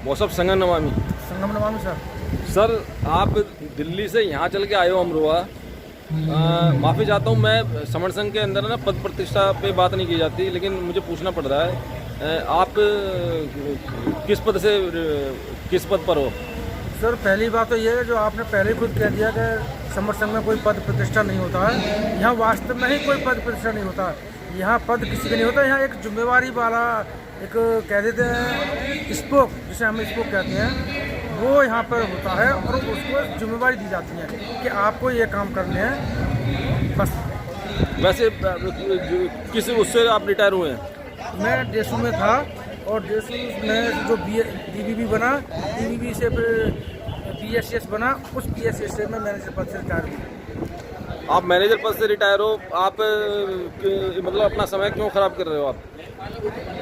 वो सब संगम नमामि। संगम Namami sir. Sir आप दिल्ली से यहाँ चल के आए हो अमरोहा। माफ़ी चाहता हूँ, मैं समर संघ के अंदर ना पद प्रतिष्ठा पे बात नहीं की जाती, लेकिन मुझे पूछना पड़ रहा है आप किस पद से किस पद पर हो? सर पहली बात तो ये है, जो आपने पहले खुद कह दिया कि समर संघ में कोई पद प्रतिष्ठा नहीं होता है। यहाँ वास्तव में ही कोई पद प्रतिष्ठा नहीं होता है। यहाँ पद किसी का नहीं होता। यहाँ एक जिम्मेवारी वाला एक कह देते हैं स्पोक, जिसे हम स्पोक कहते हैं, वो यहाँ पर होता है और उसको जिम्मेवारी दी जाती है कि आपको ये काम करने हैं बस। वैसे किस उससे आप रिटायर हुए हैं? मैं डेसू में था और डेसू में जो बीबीबी बना, बीबीबी से बीएसएस बना, उस बीएसएस से मैं मैनेजर पद से रिटायर हुआ। आप मैनेजर पद से रिटायर हो, आप मतलब अपना समय क्यों खराब कर रहे हो आप?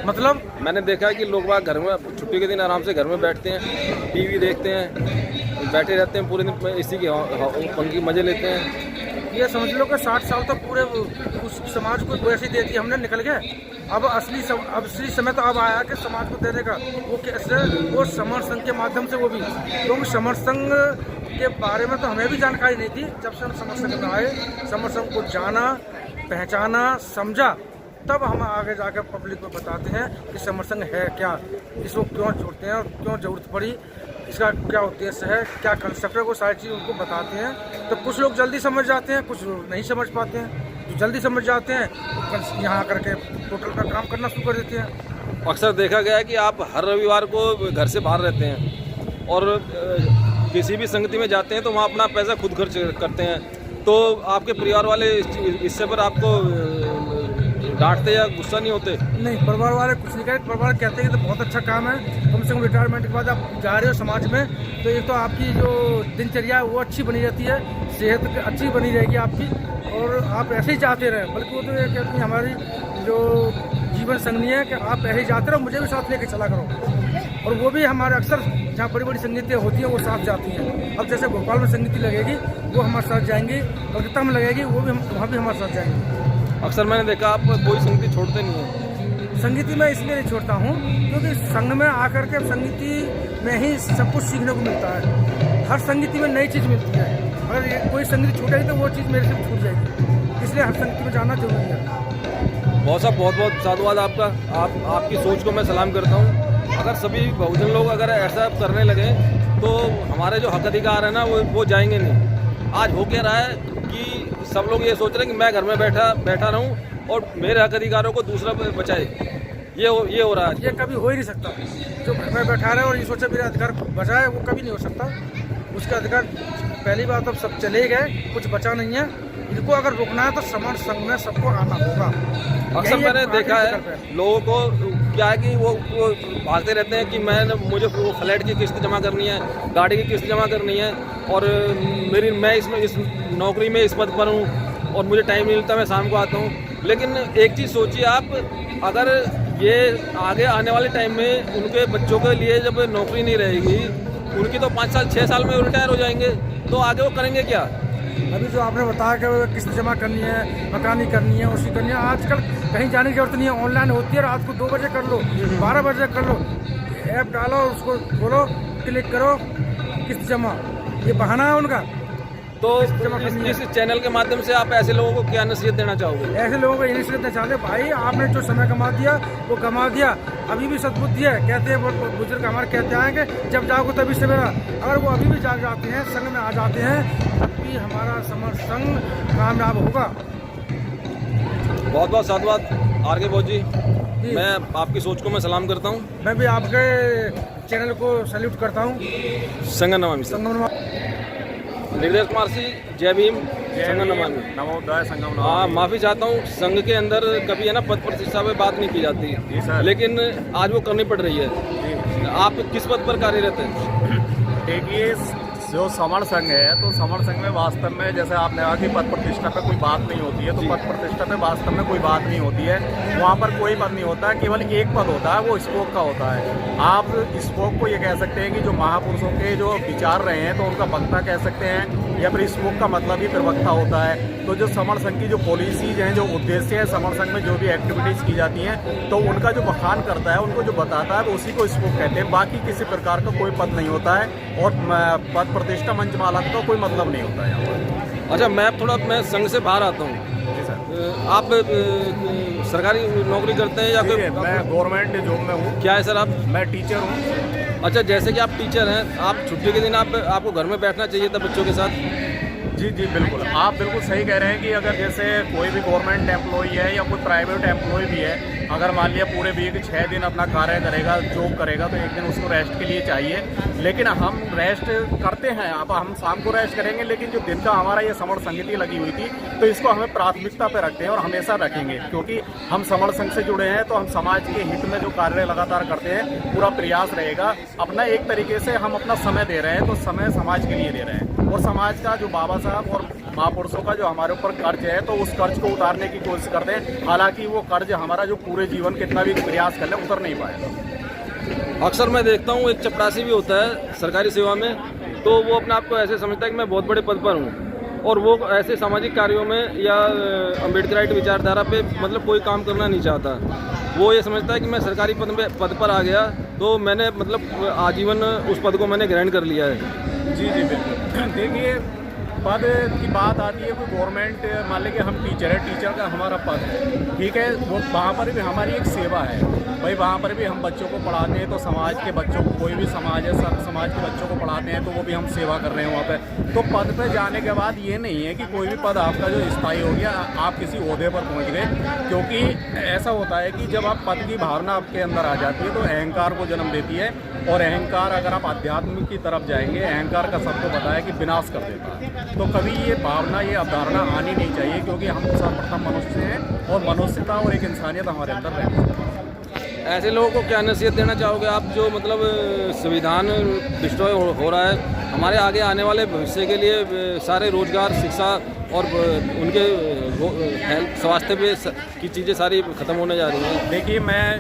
मतलब मैंने देखा है कि लोग बाग घर में छुट्टी के दिन आराम से घर में बैठते हैं, टीवी देखते हैं, बैठे रहते हैं पूरे दिन, इसी के पंखी मजे लेते हैं। ये समझ लो कि 60 साल तक पूरे उस समाज को वैसे दे दी हमने, निकल गए। अब असली समय तो अब आया कि समाज को देने का। वो कैसे? वो समर संघ के माध्यम से, वो भी क्योंकि समर संघ के बारे में तो हमें भी जानकारी नहीं थी। जब से हम समर संघ में आए, समर संघ को जाना, पहचाना, समझा, तब हम आगे जाकर पब्लिक को बताते हैं कि समर संघ है क्या, इसको क्यों जोड़ते हैं और क्यों जरूरत पड़ी, इसका क्या उद्देश्य है, क्या कंसेप्ट है, वो सारी चीज़ उनको बताते हैं। तो कुछ लोग जल्दी समझ जाते हैं, कुछ लोग नहीं समझ पाते हैं। जो जल्दी समझ जाते हैं तो यहाँ आकर के टोटल का काम करना शुरू कर देते हैं। अक्सर देखा गया है कि आप हर रविवार को घर से बाहर रहते हैं और किसी भी संगति में जाते हैं तो वहाँ अपना पैसा खुद खर्च करते हैं, तो आपके परिवार वाले इससे पर आपको डांटते या गुस्सा नहीं होते? नहीं, परिवार वाले कुछ नहीं कहते। परिवार कहते हैं कि तो बहुत अच्छा काम है, कम से कम रिटायरमेंट के बाद आप जा रहे हो समाज में, तो एक तो आपकी जो दिनचर्या है वो अच्छी बनी रहती है, सेहत अच्छी बनी रहेगी आपकी, और आप ऐसे ही जाते रहे। बल्कि वो तो ये कहते हैं हमारी जो जीवन संगनी है कि आप ऐसे ही जाते रहो, मुझे भी साथ लेके चला करो। और वो भी हमारे अक्सर जहाँ बड़ी बड़ी संगीतें होती हैं वो साथ जाती हैं। अब जैसे भोपाल में संगीति लगेगी वो हमारे साथ जाएंगी, कलकत्ता में लगेगी वो भी वहाँ भी हमारे साथ जाएंगे। अक्सर मैंने देखा आप कोई संगीति छोड़ते नहीं हैं। संगीति मैं इसलिए नहीं छोड़ता हूँ क्योंकि संघ में आकर के संगीति में ही सब कुछ सीखने को मिलता है। हर संगीति में नई चीज़ मिलती है। अगर कोई संगीत छूटेगी तो वो चीज़ मेरे से छूट जाएगी, इसलिए हर संगीति में जाना जरूरी है। बहुत बहुत साधुवाद आपका। आपकी सोच को मैं सलाम करता हूँ। अगर सभी बहुजन लोग अगर ऐसा करने लगे तो हमारे जो हक अधिकार है ना वो जाएंगे नहीं। आज हो क्या रहा है कि सब लोग ये सोच रहे हैं कि मैं घर में बैठा रहूं और मेरे हक अधिकारों को दूसरा बचाए। ये हो रहा है। ये कभी हो ही नहीं सकता। जो घर में बैठा रहे और ये सोचे मेरा अधिकार बचाए, वो कभी नहीं हो सकता। उसका अधिकार पहली बात अब सब चले गए, कुछ बचा नहीं है। इनको अगर रोकना है तो समर संघ में सबको आना होगा। अक्सर मैंने देखा है लोगों को क्या है कि वो भागते रहते हैं कि मुझे वो फ्लैट की किस्त जमा करनी है, गाड़ी की किस्त जमा करनी है, और मैं इस नौकरी में इस पद पर हूँ और मुझे टाइम नहीं मिलता, मैं शाम को आता हूँ। लेकिन एक चीज़ सोचिए आप, अगर ये आगे आने वाले टाइम में उनके बच्चों के लिए जब नौकरी नहीं रहेगी, उनकी तो 5 साल 6 साल में रिटायर हो जाएंगे, तो आगे वो करेंगे क्या? अभी जो आपने बताया कि किस्त जमा करनी है, मकानी करनी है, उसकी करनी है, आजकल कहीं जाने की जरूरत नहीं है, ऑनलाइन होती है। रात को 2 बजे कर लो, 12 बजे कर लो, ऐप डालो, उसको खोलो, क्लिक करो, किस्त जमा। ये बहाना है उनका। तो इस चैनल के माध्यम से आप ऐसे लोगों को क्या नसीहत देना चाहोगे? ऐसे लोगों को ये नसीहत देना चाहते, भाई आपने जो समय कमा दिया वो कमा दिया, अभी भी सद्बुद्धि है। कहते हैं बुजुर्ग हमारे कहते हैं कि जब जाओगे तभी सवेरा। अगर वो अभी भी जाग जाते हैं, संघ में आ जाते हैं, तब भी हमारा समर संघ कामयाब होगा। बहुत बहुत साधुवाद आर.के. बोस जी। मैं आपकी सोच को मैं सलाम करता हूँ। मैं भी आपके चैनल को सैल्यूट करता हूँ। संगम नमामि। निर्देश कुमार सिंह, जय भीम, संगम नमामि। नवोदय संगम नमामि। हाँ, माफ़ी चाहता हूँ, संघ के अंदर कभी है ना पद प्रतिष्ठा पे बात नहीं की जाती, लेकिन आज वो करनी पड़ रही है। आप किस पद पर कार्यरत हैं? देखिए, जो समण संघ है, तो समण संघ में वास्तव में जैसे आपने कहा कि पद प्रतिष्ठा पे कोई बात नहीं होती है, तो पद प्रतिष्ठा पे वास्तव में कोई बात नहीं होती है। वहाँ पर कोई पद नहीं होता है, केवल एक पद होता है, वो स्पोक का होता है। आप स्पोक को ये कह सकते हैं कि जो महापुरुषों के जो विचार रहे हैं तो उनका वक्ता कह सकते हैं, या फिर स्पोक का मतलब ही प्रवक्ता होता है। तो जो समण संघ की जो पॉलिसीज हैं, जो उद्देश्य है समण संघ में जो भी एक्टिविटीज़ की जाती हैं, तो उनका जो बखान करता है, उनको जो बताता है, उसी को स्पोक कहते हैं। बाकी किसी प्रकार का कोई पद नहीं होता है और पद प्रतिष्ठा मंचमाला का कोई मतलब नहीं होता है यहाँ पर। अच्छा, मैं संघ से बाहर आता हूँ। जी सर। आप सरकारी नौकरी करते हैं या जी, कोई? मैं गवर्नमेंट जॉब में हूँ। क्या है सर आप? मैं टीचर हूँ। अच्छा, जैसे कि आप टीचर हैं, आप छुट्टी के दिन आपको घर में बैठना चाहिए था बच्चों के साथ। जी जी बिल्कुल, आप बिल्कुल सही कह रहे हैं कि अगर जैसे कोई भी गवर्नमेंट एम्प्लॉई है या कोई प्राइवेट एम्प्लॉय भी है, अगर मान लिया पूरे वीक 6 दिन अपना कार्य करेगा, जॉब करेगा, तो एक दिन उसको रेस्ट के लिए चाहिए। लेकिन हम रेस्ट करते हैं, अब हम शाम को रेस्ट करेंगे, लेकिन जो दिन का हमारा ये समण समिति लगी हुई थी, तो इसको हमें प्राथमिकता पे रखते हैं और हमेशा रखेंगे, क्योंकि हम समण संघ से जुड़े हैं। तो हम समाज के हित में जो कार्य लगातार करते हैं, पूरा प्रयास रहेगा। अपना एक तरीके से हम अपना समय दे रहे हैं, तो समय समाज के लिए दे रहे हैं, और समाज का जो बाबा साहब और महापुरुषों का जो हमारे ऊपर कर्ज है, तो उस कर्ज को उतारने की कोशिश करते हैं। हालांकि वो कर्ज हमारा जो पूरे जीवन कितना भी प्रयास कर ले, उतर नहीं पाएगा। अक्सर मैं देखता हूँ एक चपरासी भी होता है सरकारी सेवा में, तो वो अपने आप को ऐसे समझता है कि मैं बहुत बड़े पद पर हूँ, और वो ऐसे सामाजिक कार्यों में या अम्बेडकराइट विचारधारा पे मतलब कोई काम करना नहीं चाहता। वो ये समझता है कि मैं सरकारी पद पर आ गया, तो मैंने मतलब आजीवन उस पद को मैंने ग्रहण कर लिया है। जी जी बिल्कुल। देखिए, पद की बात आती है, कोई गवर्नमेंट मान लें कि हम टीचर है, टीचर का हमारा पद है, ठीक है, वो वहाँ पर भी हमारी एक सेवा है भाई। वहाँ पर भी हम बच्चों को पढ़ाते हैं, तो समाज के बच्चों को, कोई भी समाज है, समाज के बच्चों को पढ़ाते हैं, तो वो भी हम सेवा कर रहे हैं वहाँ पे। तो पद पे जाने के बाद ये नहीं है कि कोई भी पद आपका जो स्थायी हो गया, आप किसी ओहदे पर पहुँच गए। क्योंकि ऐसा होता है कि जब आप पद की भावना आपके अंदर आ जाती है, तो अहंकार को जन्म देती है, और अहंकार, अगर आप आध्यात्म की तरफ जाएंगे, अहंकार का सबको पता है कि विनाश कर देता है। तो कभी ये भावना, ये अवधारणा आनी नहीं चाहिए, क्योंकि हम सर्वप्रथम मनुष्य हैं, और मनुष्यता और एक इंसानियत हमारे अंदर रहती है। ऐसे लोगों को क्या नसीहत देना चाहोगे आप, जो मतलब संविधान डिस्ट्रॉय हो रहा है, हमारे आगे आने वाले भविष्य के लिए सारे रोजगार, शिक्षा और उनके हेल्थ, स्वास्थ्य पे की चीज़ें सारी खत्म होने जा रही हैं? देखिए, मैं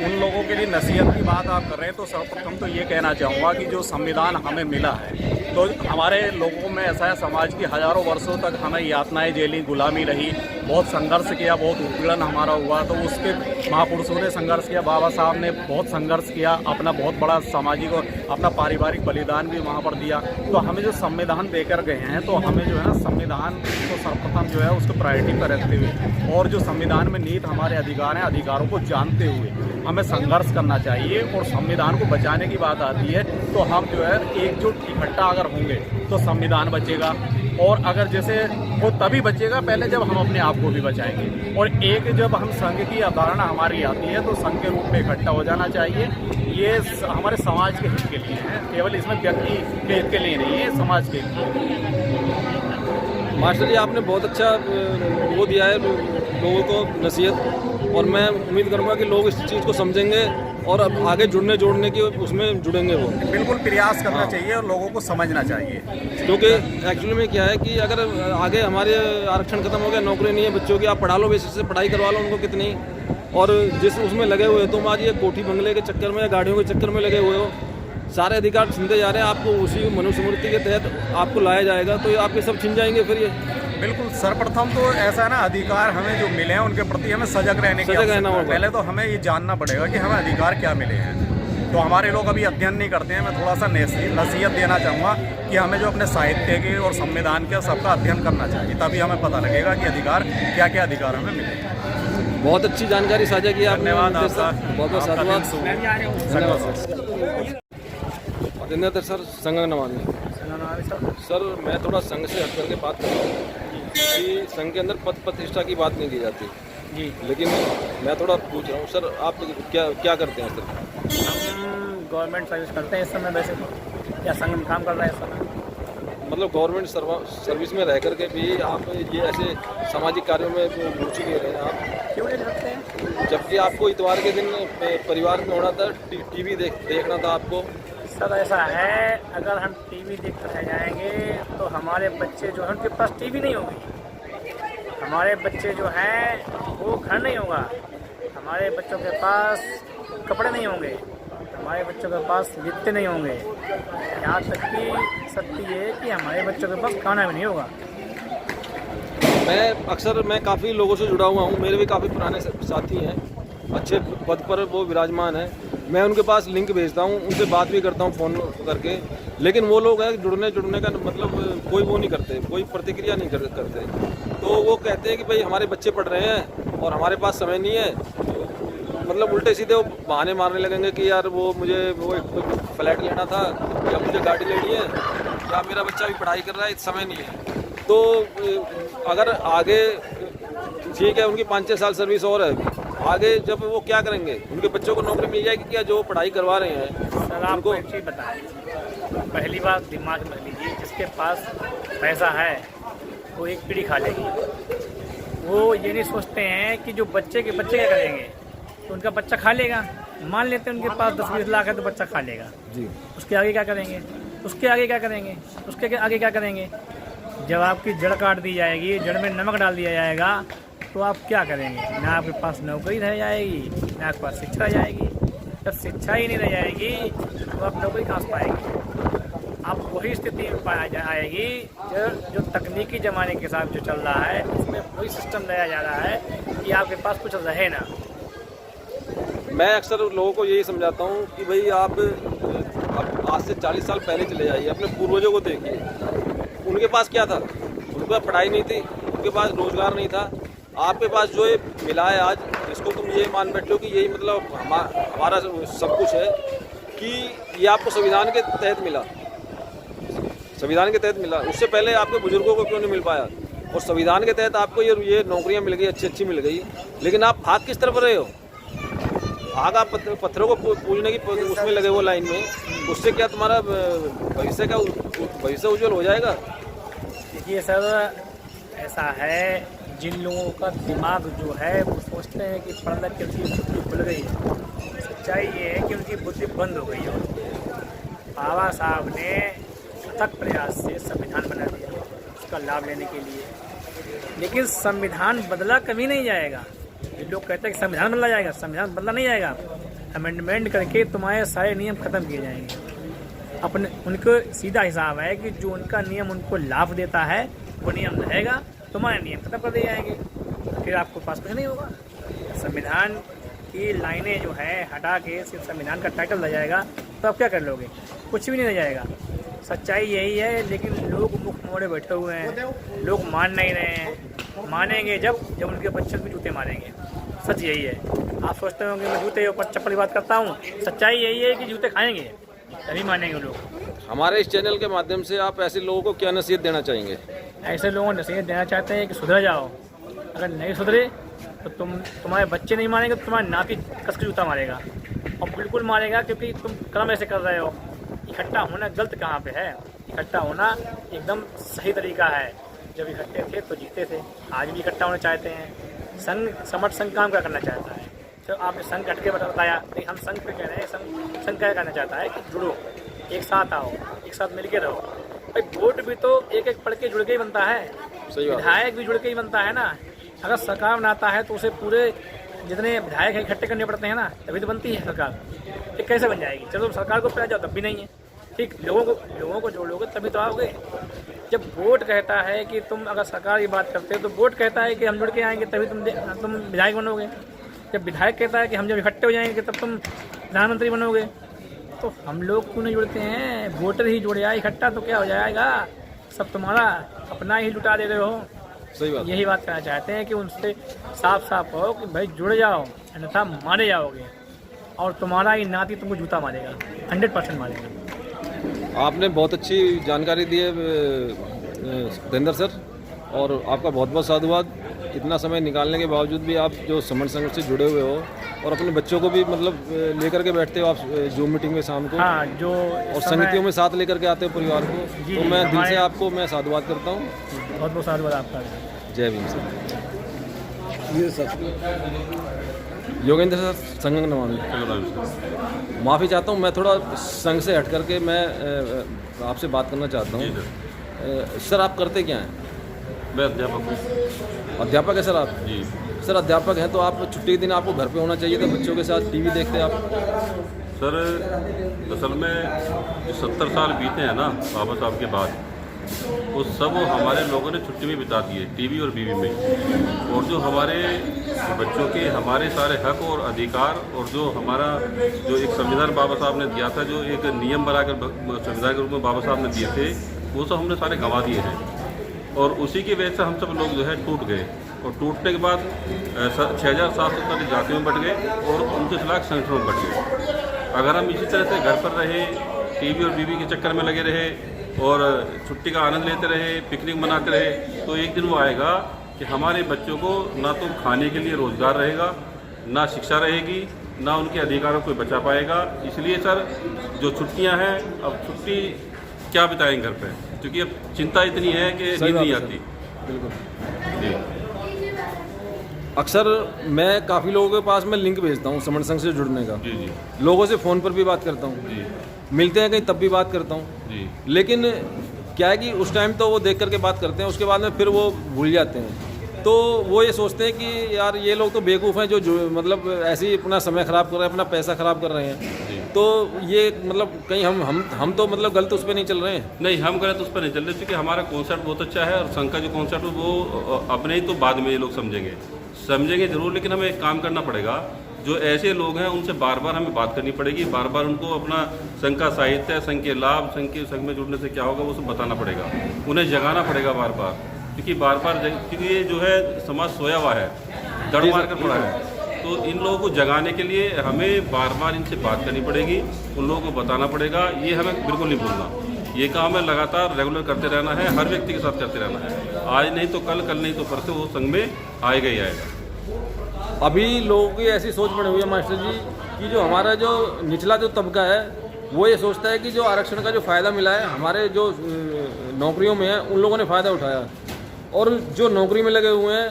उन लोगों के लिए नसीहत की बात आप कर रहे हैं, तो सर्वप्रथम तो ये कहना चाहूँगा कि जो संविधान हमें मिला है, तो हमारे लोगों में ऐसा है, समाज की हज़ारों वर्षों तक हमें यातनाएं झेली, गुलामी रही, बहुत संघर्ष किया, बहुत उत्पीड़न हमारा हुआ, तो उसके महापुरुषों ने संघर्ष किया, बाबा साहब ने बहुत संघर्ष किया, अपना बहुत बड़ा सामाजिक और अपना पारिवारिक बलिदान भी वहाँ पर दिया। तो हमें जो संविधान देकर गए हैं, तो हमें जो है ना, संविधान को सर्वप्रथम जो है उसको प्रायोरिटी पर रखते हुए, और जो संविधान में निहित हमारे अधिकार हैं, अधिकारों को जानते हुए हमें संघर्ष करना चाहिए। और संविधान को बचाने की बात आती है, तो हम जो है एकजुट इकट्ठा अगर होंगे, तो संविधान बचेगा। और अगर जैसे वो तभी बचेगा पहले जब हम अपने आप को भी बचाएंगे। और एक जब हम संघ की अवधारणा हमारी आती है, तो संघ के रूप में इकट्ठा हो जाना चाहिए। ये हमारे समाज के हित के लिए है, केवल इसमें व्यक्ति के हित के लिए नहीं है, समाज के लिए। मास्टर जी, आपने बहुत अच्छा वो दिया है लोगों को नसीहत, और मैं उम्मीद करूंगा कि लोग इस चीज़ को समझेंगे और अब आगे जोड़ने की उसमें जुड़ेंगे। वो बिल्कुल प्रयास करना चाहिए और लोगों को समझना चाहिए, क्योंकि एक्चुअली में क्या है कि अगर आगे हमारे आरक्षण खत्म हो गया, नौकरी नहीं है बच्चों की, आप पढ़ा लो, बेसिस से पढ़ाई करवा लो उनको कितनी, और जिस उसमें लगे हुए, तुम आज ये कोठी बंगले के चक्कर में, गाड़ियों के चक्कर में लगे हुए हो, सारे अधिकार छीनते जा रहे हैं। आपको उसी मनुस्मृति के तहत आपको लाया जाएगा, तो आपके सब छीन जाएंगे फिर ये। बिल्कुल, सर्वप्रथम तो ऐसा है ना, अधिकार हमें जो मिले हैं उनके प्रति हमें सजग रहने की आवश्यकता है। पहले तो हमें ये जानना पड़ेगा कि हमें अधिकार क्या मिले हैं। तो हमारे लोग अभी अध्ययन नहीं करते हैं। मैं थोड़ा सा नसीहत देना चाहूँगा कि हमें जो अपने साहित्य के और संविधान के सबका अध्ययन करना चाहिए, तभी हमें पता लगेगा कि अधिकार क्या क्या अधिकार हमें मिले। बहुत अच्छी जानकारी साझा की आपने। धन्यवाद आपका, बहुत साधुवाद सर। संघ नवानी सर, मैं थोड़ा संघ से हट करके बात करूँ कि संघ के अंदर पद प्रतिष्ठा की बात नहीं की जाती जी, लेकिन मैं थोड़ा पूछ रहा हूँ सर, आप क्या करते हैं सर? हम गवर्नमेंट सर्विस करते हैं इस समय, वैसे तो, या संघ में काम कर रहे हैं इस समय। मतलब गवर्नमेंट सर्विस में रह करके भी आप ये ऐसे सामाजिक कार्यों में रुचि ले रहे हैं? आप क्यों ले सकते हैं? जबकि आपको इतवार के दिन परिवार में होना था, टीवी देखना था आपको, सर ऐसा है, अगर हम टीवी देखते रह जाएंगे तो हमारे बच्चे जो हैं उनके पास टीवी नहीं होगी, हमारे बच्चे जो हैं वो घर नहीं होगा, हमारे बच्चों के पास कपड़े नहीं होंगे, हमारे बच्चों के पास जूते नहीं होंगे, यहाँ तक कि सत्य ये है कि हमारे बच्चों के पास खाना भी नहीं होगा। मैं काफ़ी लोगों से जुड़ा हुआ हूँ, मेरे भी काफ़ी पुराने साथी हैं, अच्छे पद पर वो विराजमान हैं। मैं उनके पास लिंक भेजता हूँ, उनसे बात भी करता हूँ फ़ोन करके, लेकिन वो लोग हैं जुड़ने का मतलब कोई वो नहीं करते, कोई प्रतिक्रिया नहीं करते। तो वो कहते हैं कि भाई हमारे बच्चे पढ़ रहे हैं और हमारे पास समय नहीं है, मतलब उल्टे सीधे वो बहाने मारने लगेंगे कि यार मुझे एक फ्लैट लेना था, या मुझे गाड़ी लेनी है, या मेरा बच्चा भी पढ़ाई कर रहा है, समय नहीं है। तो अगर आगे ठीक है उनकी 5-6 साल सर्विस और है, आगे जब वो क्या करेंगे, उनके बच्चों को नौकरी मिल जाएगी क्या जो पढ़ाई करवा रहे हैं? सर आपको एक चीज़ बताएं, पहली बात दिमाग में रख लीजिए, जिसके पास पैसा है वो एक पीढ़ी खा लेगी। वो ये नहीं सोचते हैं कि जो बच्चे क्या करेंगे, तो उनका बच्चा खा लेगा। मान लेते हैं उनके पास 10-20 लाख है तो बच्चा खा लेगा जी, उसके आगे क्या करेंगे, उसके आगे क्या करेंगे, उसके आगे क्या करेंगे? जब आपकी जड़ काट दी जाएगी, जड़ में नमक डाल दिया जाएगा, तो आप क्या करेंगे? ना आपके पास नौकरी रह जाएगी, ना आपके पास शिक्षा रह जाएगी। जब शिक्षा ही नहीं रह जाएगी तो आप नौकरी कहाँ से पाएंगे? आप वही स्थिति में आएगी जो तकनीकी ज़माने के साथ जो चल रहा है, उसमें वही सिस्टम लाया जा रहा है कि आपके पास कुछ रहे ना। मैं अक्सर लोगों को यही समझाता हूँ कि भाई आप आज से 40 साल पहले चले जाइए, अपने पूर्वजों को देखिए, उनके पास क्या था? उनके पास पढ़ाई नहीं थी, उनके पास रोजगार नहीं था। आपके पास जो ये मिला है आज, इसको तुम ये मान बैठे हो कि यही मतलब हमारा सब कुछ है, कि ये आपको संविधान के तहत मिला, संविधान के तहत मिला। उससे पहले आपके बुजुर्गों को क्यों नहीं मिल पाया? और संविधान के तहत आपको ये नौकरियां मिल गई, अच्छी मिल गई, लेकिन आप भाग किस तरफ रहे हो? भाग आप पत्थरों को पूजने की उसमें लगे वो लाइन में, उससे क्या तुम्हारा भविष्य उज्जवल हो जाएगा? देखिए सर, ऐसा है, जिन लोगों का दिमाग जो है वो सोचते हैं कि पढ़ने की उनकी बुद्धि खुल गई है, सच्चाई ये है कि उनकी बुद्धि बंद हो गई है। बाबा साहब ने अथक प्रयास से संविधान बना दिया उसका लाभ लेने के लिए, लेकिन संविधान बदला कभी नहीं जाएगा। ये लोग कहते हैं कि संविधान बदला जाएगा, संविधान बदला नहीं जाएगा। अमेंडमेंट करके तुम्हारे सारे नियम खत्म किए जाएंगे। अपने उनको सीधा हिसाब है कि जो उनका नियम उनको लाभ देता है वो नियम रहेगा, तुम्हारे नियम खत्म कर दिए जाएंगे, फिर आपको पास कुछ नहीं होगा। संविधान की लाइनें जो है हटा के सिर्फ संविधान का टाइटल रह जाएगा तो आप क्या कर लोगे? कुछ भी नहीं रह जाएगा। सच्चाई यही है, लेकिन लोग मुख मोड़े बैठे हुए हैं, लोग मान नहीं रहे हैं। मानेंगे जब उनके बच्चों को जूते मारेंगे। सच यही है। आप सोचते हो कि मैं जूते ऊपर चप्पल की बात करता हूँ, सच्चाई यही है कि जूते खाएंगे तभी मानेंगे लोग। हमारे इस चैनल के माध्यम से आप ऐसे लोगों को क्या नसीहत देना चाहेंगे? ऐसे लोगों को नसीहत देना चाहते हैं कि सुधर जाओ। अगर नहीं सुधरे तो तुम्हारे बच्चे नहीं मारेंगे, तो तुम्हारे नाती कस के जूता मारेगा, और बिल्कुल मारेगा, क्योंकि तुम कर्म ऐसे कर रहे हो। इकट्ठा होना गलत कहाँ पे है? इकट्ठा होना एकदम सही तरीका है। जब इकट्ठे थे तो जीते थे, आज भी इकट्ठा होना चाहते हैं। संघ समर्थ संघ काम क्या करना चाहता है? तो आपने संघ कट के बताया, नहीं हम संघ पे कह रहे हैं। संघ क्या करना चाहता है कि जुड़ो, एक साथ आओ, एक साथ मिलके रहो। भाई वोट भी तो एक पढ़ के जुड़ के ही बनता है, विधायक भी जुड़ के ही बनता है ना। अगर सरकार बनाता है तो उसे पूरे जितने विधायक हैं इकट्ठे करने पड़ते हैं ना, तभी तो बनती है सरकार। ये कैसे बन जाएगी? चलो सरकार को पे जाओ तब भी नहीं है। ठीक, लोगों को जोड़ोगे तभी तो आओगे। जब वोट कहता है कि तुम अगर सरकार की बात करते हो तो वोट कहता है कि हम जुड़ के आएंगे तभी तुम विधायक बनोगे। जब विधायक कहता है कि हम जब इकट्ठे हो जाएंगे तब तुम प्रधानमंत्री बनोगे। तो हम लोग क्यों नहीं जुड़ते हैं? वोटर ही जुड़ जाए इकट्ठा तो क्या हो जाएगा? सब तुम्हारा अपना ही लुटा दे रहे हो। सही बात। यही बात कहना चाहते हैं कि उनसे साफ साफ हो कि भाई जुड़ जाओ, अन्यथा मारे जाओगे, और तुम्हारा ही नाती तुमको जूता मारेगा, 100% मारेगा। आपने बहुत अच्छी जानकारी दी है धीरेंद्र सर, और आपका बहुत बहुत साधुवाद। इतना समय निकालने के बावजूद भी आप जो समर संघ से जुड़े हुए हो और अपने बच्चों को भी मतलब लेकर के बैठते हो आप जूम मीटिंग में शाम को, हाँ, जो और समितियों में साथ लेकर के आते हो परिवार को, तो मैं दिल से आपको मैं साधुवाद करता हूँ। बहुत बहुत साधुवाद आपका। जय भीम सर। ये सच योगेंद्र सर, संगम नमामि। माफ़ी चाहता हूँ, मैं थोड़ा संघ से हट करके मैं आपसे बात करना चाहता हूँ। सर आप करते क्या हैं? मैं अध्यापक हूँ। अध्यापक है सर आप? जी सर अध्यापक हैं तो आप छुट्टी के दिन आपको घर पे होना चाहिए था, बच्चों के साथ टीवी देखते आप। सर, असल में जो 70 साल बीते हैं ना बाबा साहब के बाद, वो सब हमारे लोगों ने छुट्टी में बिता दिए, टीवी और बीवी में। और जो हमारे बच्चों के हमारे सारे हक और अधिकार, और जो हमारा जो एक संविधान बाबा साहब ने दिया था, जो एक नियम बनाकर संविधान के रूप में बाबा साहब ने दिए थे, वो सब हमने सारे गंवा दिए हैं। और उसी की वजह से हम सब लोग जो है टूट गए, और टूटने के बाद 6,700 जातियों में बट गए और 29 लाख संगठनों में बट गए। अगर हम इसी तरह से घर पर रहे, टीवी और बीवी के चक्कर में लगे रहे और छुट्टी का आनंद लेते रहे, पिकनिक मनाते रहे, तो एक दिन वो आएगा कि हमारे बच्चों को ना तो खाने के लिए रोज़गार रहेगा, ना शिक्षा रहेगी, ना उनके अधिकारों को बचा पाएगा। इसलिए सर जो छुट्टियां हैं, अब छुट्टी क्या बिताएंगे घर पे, क्योंकि अब चिंता इतनी है कि नींद नहीं आती। बिल्कुल जी अक्सर मैं काफ़ी लोगों के पास मैं लिंक भेजता हूँ समण संघ से जुड़ने का। जी जी लोगों से फ़ोन पर भी बात करता हूँ, जी मिलते हैं कहीं तब भी बात करता हूँ। जी लेकिन क्या है कि उस टाइम तो वो देख करके बात करते हैं, उसके बाद में फिर वो भूल जाते हैं। तो वो ये सोचते हैं कि यार ये लोग तो बेवकूफ़ हैं जो मतलब ऐसे ही अपना समय ख़राब कर रहे हैं, अपना पैसा ख़राब कर रहे हैं। तो ये मतलब कहीं हम तो मतलब गलत उस पर नहीं चल रहे हैं। नहीं, हम गलत उस पर नहीं चल रहे, क्योंकि हमारा कॉन्सेप्ट बहुत अच्छा है और संघ का जो कॉन्सेप्ट है वो अपने ही तो बाद में ये लोग समझेंगे ज़रूर। लेकिन हमें एक काम करना पड़ेगा, जो ऐसे लोग हैं उनसे बार बार हमें बात करनी पड़ेगी, बार बार उनको अपना संघ का साहित्य, संघ के लाभ, संघ में जुड़ने से क्या होगा वो सब बताना पड़ेगा, उन्हें जगाना पड़ेगा बार बार। क्योंकि ये जो है समाज सोया हुआ है, दड़ मार कर पड़ा है। तो इन लोगों को जगाने के लिए हमें बार बार इनसे बात करनी पड़ेगी, उन लोगों को बताना पड़ेगा। ये हमें बिल्कुल नहीं भूलना, ये काम हमें लगातार रेगुलर करते रहना है, हर व्यक्ति के साथ करते रहना है। आज नहीं तो कल, कल नहीं तो परसों वो संघ में आएगा ही आएगा। अभी लोगों की ऐसी सोच बनी हुई है मास्टर जी कि जो हमारा जो निचला जो तबका है वो ये सोचता है कि जो आरक्षण का जो फ़ायदा मिला है हमारे जो नौकरियों में है उन लोगों ने फ़ायदा उठाया, और जो नौकरी में लगे हुए हैं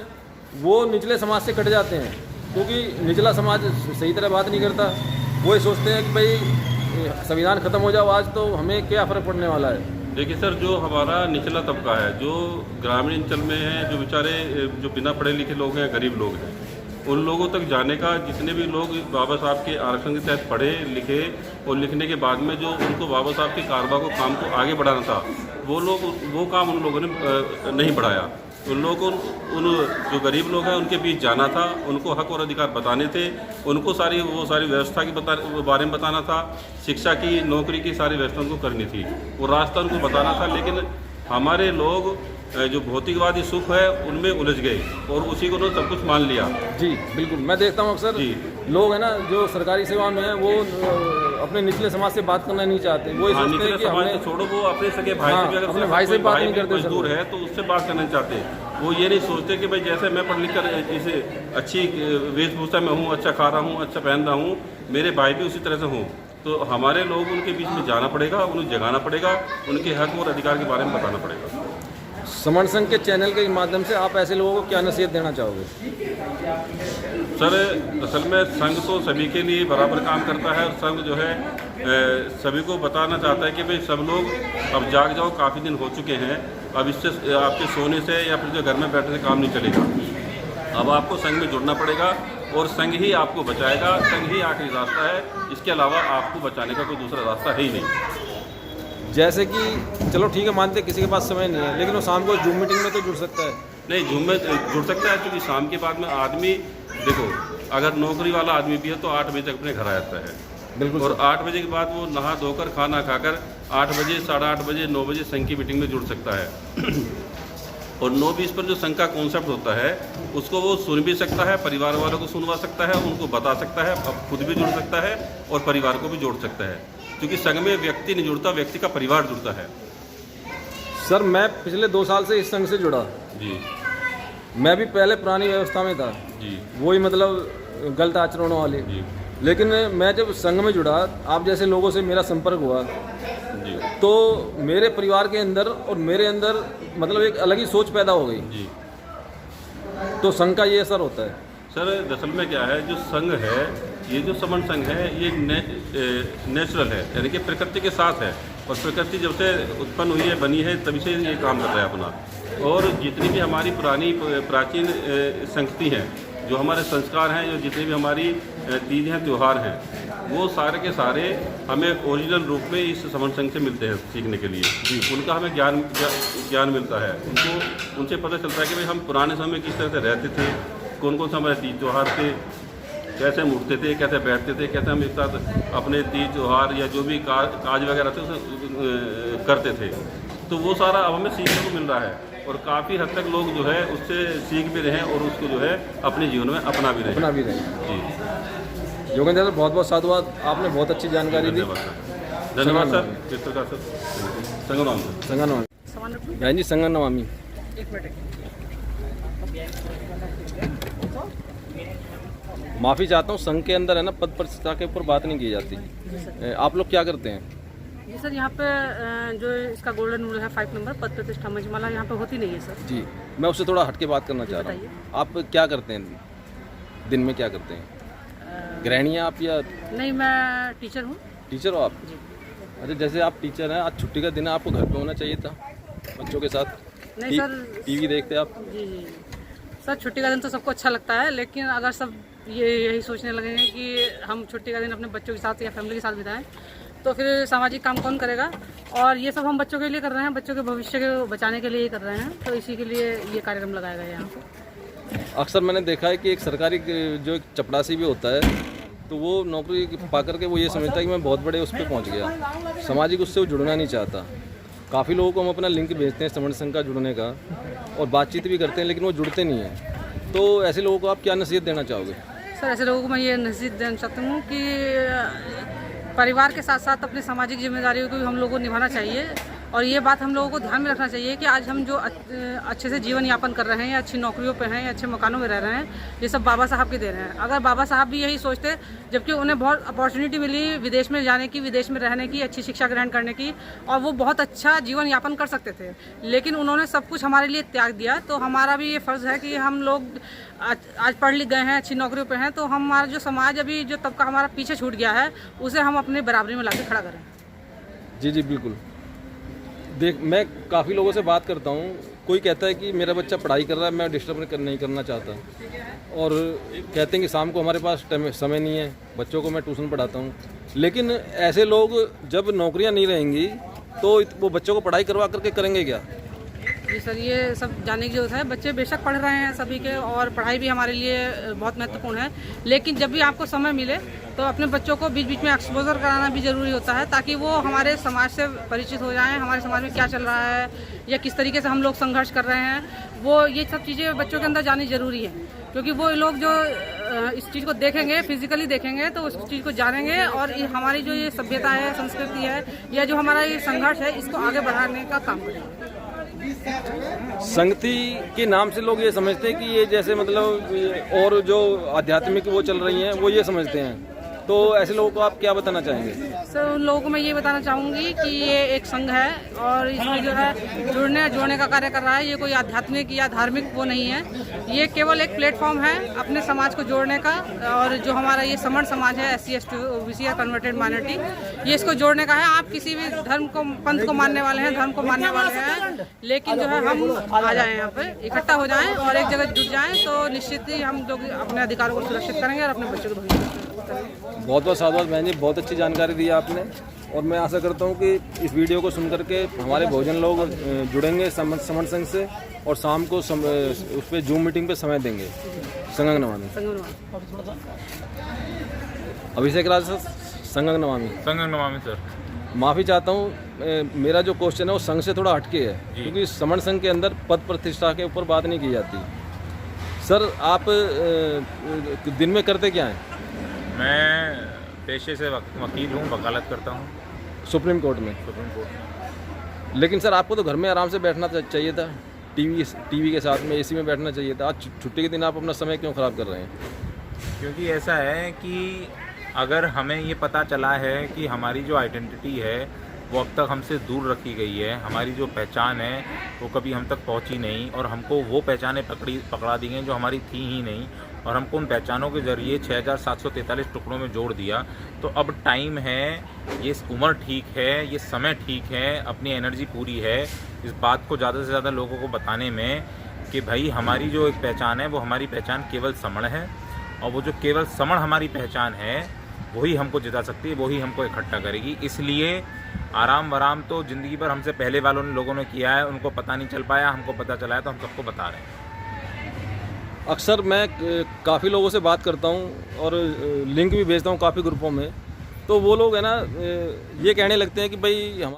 वो निचले समाज से कट जाते हैं, क्योंकि निचला समाज सही तरह बात नहीं करता। वो ये सोचते हैं कि भाई संविधान ख़त्म हो जाओ आज तो हमें क्या फ़र्क पड़ने वाला है। देखिए सर, जो हमारा निचला तबका है, जो ग्रामीण अंचल में है, जो बेचारे जो बिना पढ़े लिखे लोग हैं, गरीब लोग हैं, उन लोगों तक जाने का, जितने भी लोग बाबा साहब के आरक्षण के तहत पढ़े लिखे और लिखने के बाद में जो उनको बाबा साहब के कारवा को काम को आगे बढ़ाना था, वो काम उन लोगों ने नहीं बढ़ाया। उन लोगों को उन जो गरीब लोग हैं उनके बीच जाना था, उनको हक और अधिकार बताने थे, उनको सारी व्यवस्था के बारे में बताना था, शिक्षा की, नौकरी की सारी व्यवस्था उनको करनी थी, वो रास्ता उनको बताना था। लेकिन हमारे लोग जो भौतिकवादी सुख है उनमें उलझ गए और उसी को उन्होंने सब कुछ मान लिया। जी बिल्कुल, मैं देखता हूँ अक्सर लोग है ना जो सरकारी सेवा में है वो अपने निचले समाज से बात करना नहीं चाहते। वो सोचते हैं कि हमें छोड़ो, वो अपने सगे भाई से भी अगर अपने भाई से बात नहीं करते, मजदूर है तो उससे बात करना चाहते। वो ये नहीं सोचते कि भाई जैसे मैं पढ़ लिख कर इसे अच्छी वेशभूषा में हूँ, अच्छा खा रहा हूँ, अच्छा पहन रहा हूँ, मेरे भाई भी उसी तरह से हों। तो हमारे लोग उनके बीच में जाना पड़ेगा, उन्हें जगाना पड़ेगा, उनके हक और अधिकार के बारे में बताना पड़ेगा। समण संघ के चैनल के माध्यम से आप ऐसे लोगों को क्या नसीहत देना चाहोगे? सर, असल में संघ तो सभी के लिए बराबर काम करता है और संघ जो है सभी को बताना चाहता है कि भाई सब लोग अब जाग जाओ, काफ़ी दिन हो चुके हैं, अब इससे आपके सोने से या फिर जो घर में बैठने से काम नहीं चलेगा। अब आपको संघ में जुड़ना पड़ेगा और संघ ही आपको बचाएगा, संघ ही आखिरी रास्ता है, इसके अलावा आपको बचाने का कोई दूसरा रास्ता है ही नहीं। जैसे कि चलो ठीक है, मानते किसी के पास समय नहीं है, लेकिन वो शाम को जूम मीटिंग में तो जुड़ सकता है। नहीं, जूम में जुड़ सकता है, क्योंकि शाम के बाद में आदमी, देखो अगर नौकरी वाला आदमी भी है तो 8 बजे तक अपने घर आ जाता है, बिल्कुल, और 8 बजे के बाद वो नहा धोकर खाना खाकर 8 बजे, 8:30 बजे, 9 बजे संघ की मीटिंग में जुड़ सकता है। और 9:20 पर जो संघ का कॉन्सेप्ट होता है उसको वो सुन भी सकता है, परिवार वालों को सुनवा सकता है, उनको बता सकता है, अब खुद भी जुड़ सकता है और परिवार को भी जोड़ सकता है, क्योंकि संघ में व्यक्ति नहीं जुड़ता, व्यक्ति का परिवार जुड़ता है। सर मैं पिछले 2 साल से इस संघ से जुड़ा जी। मैं भी पहले पुरानी व्यवस्था में था जी, वही मतलब गलत आचरणों वाले जी। लेकिन मैं जब संघ में जुड़ा, आप जैसे लोगों से मेरा संपर्क हुआ जी, तो मेरे परिवार के अंदर और मेरे अंदर मतलब एक अलग ही सोच पैदा हो गई। जी। तो संघ का ये असर होता है। सर दरअसल में क्या है, जो संघ है, ये जो समन संघ है, ये नेचुरल है, यानी कि प्रकृति के साथ है, और प्रकृति जब से उत्पन्न हुई है, बनी है, तभी से ये काम कर रहा है अपना। और जितनी भी हमारी पुरानी प्राचीन संस्कृति हैं, जो हमारे संस्कार हैं, जो जितने भी हमारी तीज हैं, त्यौहार हैं, वो सारे के सारे हमें ओरिजिनल रूप में इस समन संघ से मिलते हैं सीखने के लिए। उनका हमें ज्ञान मिलता है, उनसे पता चलता है कि भाई हम पुराने समय में किस तरह से रहते थे, कौन कौन से हमारे तीज त्यौहार थे, कैसे हम उठते थे, कैसे बैठते थे, कैसे हम एक साथ अपने तीज त्यौहार या जो भी काज वगैरह थे उसे करते थे। तो वो सारा अब हमें सीखने को मिल रहा है, और काफ़ी हद तक लोग जो है उससे सीख भी रहे हैं और उसको जो है अपने जीवन में अपना भी रहे जी। जी सर बहुत बहुत साधुवाद, आपने बहुत अच्छी जानकारी दी। धन्यवाद सर। किस प्रकार सर? संगनवामी बहन जी, संगनवामी। माफ़ी चाहता हूँ, संघ के अंदर है ना, पद प्रतिष्ठा के ऊपर बात नहीं की जाती। आप लोग क्या करते हैं? जी सर, यहाँ पे जो इसका गोल्डन रूल है 5 नंबर, पद प्रतिष्ठा मंचमाला यहाँ पे होती नहीं है सर। जी, मैं उससे थोड़ा हटके बात करना चाह रहा हूँ। आप क्या करते हैं दिन में, क्या करते हैं? गृहिणी हैं आप या? नहीं, मैं टीचर हूँ। टीचर हो आप? जी। अच्छा, जैसे आप टीचर हैं, आज छुट्टी का दिन है, आपको घर पे होना चाहिए था बच्चों के साथ। नहीं सर, टीवी देखते आप? जी जी सर, छुट्टी का दिन तो सबको अच्छा लगता है, लेकिन अगर सब यही सोचने लगेंगे कि हम छुट्टी का दिन अपने बच्चों के साथ या फैमिली के साथ बिताएं, तो फिर सामाजिक काम कौन करेगा? और ये सब हम बच्चों के लिए कर रहे हैं, बच्चों के भविष्य को बचाने के लिए ही कर रहे हैं, तो इसी के लिए ये कार्यक्रम लगाया गया है यहाँ पे। अक्सर मैंने देखा है कि एक सरकारी जो एक चपरासी भी होता है, तो वो नौकरी पा करके वो ये समझता है कि मैं बहुत बड़े उस पर पहुँच गया, सामाजिक उससे वो जुड़ना नहीं चाहता। काफ़ी लोगों को हम अपना लिंक भेजते हैं समन संघ का जुड़ने का, और बातचीत भी करते हैं, लेकिन वो जुड़ते नहीं हैं। तो ऐसे लोगों को आप क्या नसीहत देना चाहोगे? सर, ऐसे लोगों को मैं ये नसीहत देना चाहती हूँ कि परिवार के साथ साथ अपनी सामाजिक जिम्मेदारियों को भी हम लोगों को निभाना चाहिए, और ये बात हम लोगों को ध्यान में रखना चाहिए कि आज हम जो अच्छे से जीवन यापन कर रहे हैं, या अच्छी नौकरियों पे हैं, या अच्छे मकानों में रह रहे हैं, ये सब बाबा साहब की देन है। अगर बाबा साहब भी यही सोचते, जबकि उन्हें बहुत अपॉर्चुनिटी मिली विदेश में जाने की, विदेश में रहने की, अच्छी शिक्षा ग्रहण करने की, और वो बहुत अच्छा जीवन यापन कर सकते थे, लेकिन उन्होंने सब कुछ हमारे लिए त्याग दिया। तो हमारा भी ये फ़र्ज़ है कि हम लोग आज पढ़ लिख गए हैं, अच्छी नौकरियों पे हैं, तो हमारा जो समाज अभी जो तबका हमारा पीछे छूट गया है, उसे हम अपने बराबरी में लाके खड़ा करें। जी जी बिल्कुल। मैं काफ़ी लोगों से बात करता हूँ, कोई कहता है कि मेरा बच्चा पढ़ाई कर रहा है, मैं डिस्टर्ब नहीं करना चाहता, और कहते हैं कि शाम को हमारे पास समय नहीं है, बच्चों को मैं ट्यूशन पढ़ाता हूँ। लेकिन ऐसे लोग जब नौकरियाँ नहीं रहेंगी तो वो बच्चों को पढ़ाई करवा करके करेंगे क्या? जी सर, ये सब जानने की जरूरत है। बच्चे बेशक पढ़ रहे हैं सभी के, और पढ़ाई भी हमारे लिए बहुत महत्वपूर्ण है, लेकिन जब भी आपको समय मिले तो अपने बच्चों को बीच बीच में एक्सपोजर कराना भी ज़रूरी होता है, ताकि वो हमारे समाज से परिचित हो जाएं, हमारे समाज में क्या चल रहा है या किस तरीके से हम लोग संघर्ष कर रहे हैं, वो ये सब चीज़ें बच्चों के अंदर जानी ज़रूरी है। क्योंकि वो लोग जो इस चीज़ को देखेंगे, फिजिकली देखेंगे, तो उस चीज़ को जानेंगे, और हमारी जो ये सभ्यता है, संस्कृति है, या जो हमारा ये संघर्ष है, इसको आगे बढ़ाने का काम करेंगे। संगति के नाम से लोग ये समझते हैं कि ये जैसे मतलब और जो आध्यात्मिक वो चल रही हैं वो ये समझते हैं, तो ऐसे लोगों को आप क्या बताना चाहेंगे? सर, उन लोगों को मैं ये बताना चाहूँगी कि ये एक संघ है, और इसमें जो है जोड़ने का कार्य कर रहा है। ये कोई आध्यात्मिक या धार्मिक वो नहीं है, ये केवल एक प्लेटफॉर्म है अपने समाज को जोड़ने का, और जो हमारा ये समण समाज है, SC ST OBC या कन्वर्टेड माइनॉरिटी, ये इसको जोड़ने का है। आप किसी भी धर्म को, पंथ को मानने वाले हैं, धर्म को मानने वाले हैं, लेकिन जो है हम आ जाएँ यहाँ पे, इकट्ठा हो जाएँ और एक जगह जुट जाएँ, तो निश्चित ही हम लोग अपने अधिकारों को सुरक्षित करेंगे और अपने बच्चों को भविष्य। बहुत बहुत साधुवाद बहन जी, बहुत अच्छी जानकारी दी आपने, और मैं आशा करता हूँ कि इस वीडियो को सुन करके हमारे बहुजन लोग जुड़ेंगे समन संघ से, और शाम को उस पर जूम मीटिंग पे समय देंगे। संगनवामी। अभिषेक राज सर, संगनवामी सर। माफ़ी चाहता हूँ, मेरा जो क्वेश्चन है वो संघ से थोड़ा हटके है, क्योंकि समन संघ के अंदर पद प्रतिष्ठा के ऊपर बात नहीं की जाती। सर, आप दिन में करते क्या हैं? मैं पेशे से वकील हूँ, वकालत करता हूँ सुप्रीम कोर्ट में। लेकिन सर, आपको तो घर में आराम से बैठना चाहिए था, टीवी के साथ में AC में बैठना चाहिए था। आज छुट्टी के दिन आप अपना समय क्यों ख़राब कर रहे हैं? क्योंकि ऐसा है कि अगर हमें ये पता चला है कि हमारी जो आइडेंटिटी है वो अब तक हमसे दूर रखी गई है, हमारी जो पहचान है वो कभी हम तक पहुंची नहीं, और हमको वो पहचानें पकड़ा दी गई जो हमारी थी ही नहीं, और हमको उन पहचानों के जरिए 6743 टुकड़ों में जोड़ दिया। तो अब टाइम है, ये उम्र ठीक है, ये समय ठीक है, अपनी एनर्जी पूरी है इस बात को ज़्यादा से ज़्यादा लोगों को बताने में कि भाई हमारी जो एक पहचान है वो हमारी पहचान केवल समण है, और वो जो केवल समण हमारी पहचान है वही हमको जिता सकती है, वही हमको इकट्ठा करेगी। इसलिए आराम वराम तो ज़िंदगी भर हमसे पहले वालों लोगों ने किया है, उनको पता नहीं चल पाया, हमको पता चला है तो हम सबको बता रहे हैं। अक्सर मैं काफ़ी लोगों से बात करता हूँ और लिंक भी भेजता हूँ काफ़ी ग्रुपों में, तो वो लोग है ना ये कहने लगते हैं कि भाई हम